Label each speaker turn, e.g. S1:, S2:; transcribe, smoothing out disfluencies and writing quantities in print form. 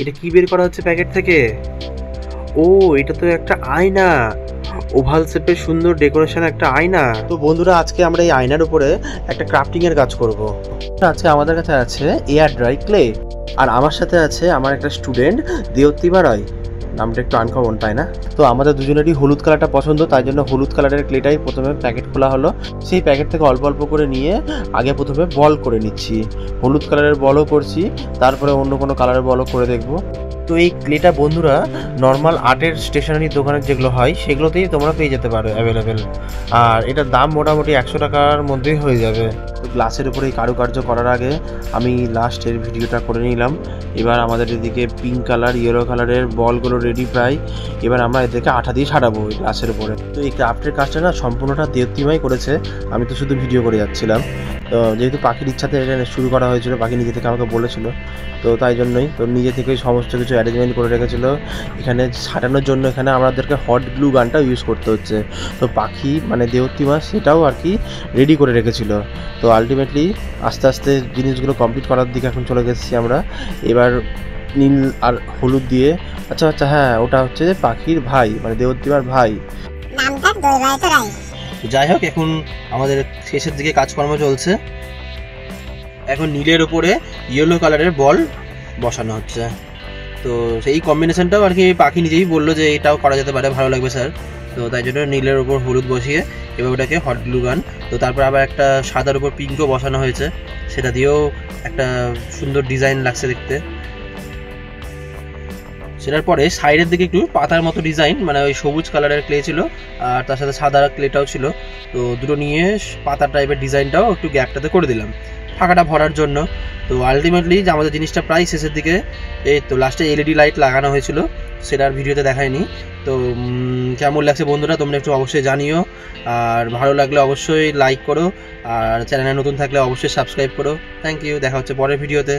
S1: এটা কি বের করা হচ্ছে প্যাকেট থেকে? ও, এটা তো একটা আয়না, ওভাল শেপের সুন্দর ডেকোরেশন একটা আয়না। তো বন্ধুরা, আজকে আমরা এই আয়নার উপরে একটা ক্রাফটিং এর কাজ করব। আজকে আমাদের কাছে আছে এয়ার ড্রাই ক্লে, আর আমার সাথে আছে আমার একটা স্টুডেন্ট দেওত্তিমা রয়। নামটা একটু আনকমন, তাই না? তো আমাদের দুজনেরই হলুদ কালারটা পছন্দ, তাই জন্য হলুদ কালারের ক্লেটাই প্রথমে প্যাকেট খোলা হলো। সেই প্যাকেট থেকে অল্প অল্প করে নিয়ে আগে প্রথমে বল করে নিচ্ছি, হলুদ কালারের বলও করছি, তারপরে অন্য কোনো কালারের বলও করে দেখব। তো এই ক্লেটা বন্ধুরা নর্মাল আর্টের স্টেশনারি দোকানের যেগুলো হয় সেগুলোতেই তোমরা পেয়ে যেতে পারো অ্যাভেলেবেল, আর এটার দাম মোটামুটি 100 টাকার মধ্যেই হয়ে যাবে। তো গ্লাসের উপরে এই কারুকার্য করার আগে আমি লাস্টের ভিডিওটা করে নিলাম। এবার আমাদের এদিকে পিঙ্ক কালার, ইয়েলো কালারের বলগুলো রেডি প্রায়। এবার আমরা এদেরকে আঠা দিয়ে সারাবো এই গ্লাসের উপরে। তো এই ক্রাফটের কাজটা না সম্পূর্ণটা দেওত্তিমাই করেছে, আমি তো শুধু ভিডিও করে যাচ্ছিলাম। তো যেহেতু পাখির ইচ্ছাতে এটা শুরু করা হয়েছিল, পাখি নিজে থেকে আমাকে বলেছিল, তো তাই জন্যই তো নিজে থেকেই সমস্ত কিছু অ্যারেঞ্জমেন্ট করে রেখেছিলো। এখানে সাজানোর জন্য এখানে আমাদেরকে হট গ্লু গানটা ইউজ করতে হচ্ছে। তো পাখি মানে দেওত্তিমা সেটাও আর কি রেডি করে রেখেছিল। তো আলটিমেটলি আস্তে আস্তে জিনিসগুলো কমপ্লিট করার দিকে এখন চলে গেছি আমরা। এবার নীল আর হলুদ দিয়ে, আচ্ছা আচ্ছা হ্যাঁ, ওটা হচ্ছে পাখির ভাই মানে দেওত্তিমার ভাই, নামটা দৈবায়ত রায়। যাই হোক, এখন আমাদের শেষের দিকে কাজকর্ম চলছে। এখন নীলের উপরে ইয়েলো কালারের বল বসানো হচ্ছে। তো সেই কম্বিনেশনটাও আর কি পাখি নিজেই বললো যে এটাও করা যেতে পারে, ভালো লাগবে স্যার। তো তাই জন্য নীলের উপর হলুদ বসিয়ে এবার ওটাকে হট গ্লু গান, তো তারপর আবার একটা সাদার উপর পিঙ্কও বসানো হয়েছে, সেটা দিয়েও একটা সুন্দর ডিজাইন লাগছে দেখতে। সেটার পরে সাইডের দিকে একটু পাতার মতো ডিজাইন, মানে ওই সবুজ কালারের ক্লে ছিল আর তার সাথে সাদা ক্লেটাও ছিল, তো দুটো নিয়ে পাতা টাইপের ডিজাইনটাও একটু গ্যাপটাতে করে দিলাম ফাঁকাটা ভরার জন্য। তো আলটিমেটলি যে আমাদের জিনিসটা প্রায় শেষের দিকে, এই তো লাস্টে এলইডি লাইট লাগানো হয়েছিল, সেটার ভিডিওতে দেখায়নি। তো কেমন লাগছে বন্ধুরা তোমরা একটু অবশ্যই জানিও, আর ভালো লাগলে অবশ্যই লাইক করো, আর চ্যানেলে নতুন থাকলে অবশ্যই সাবস্ক্রাইব করো। থ্যাংক ইউ, দেখা হচ্ছে পরের ভিডিওতে।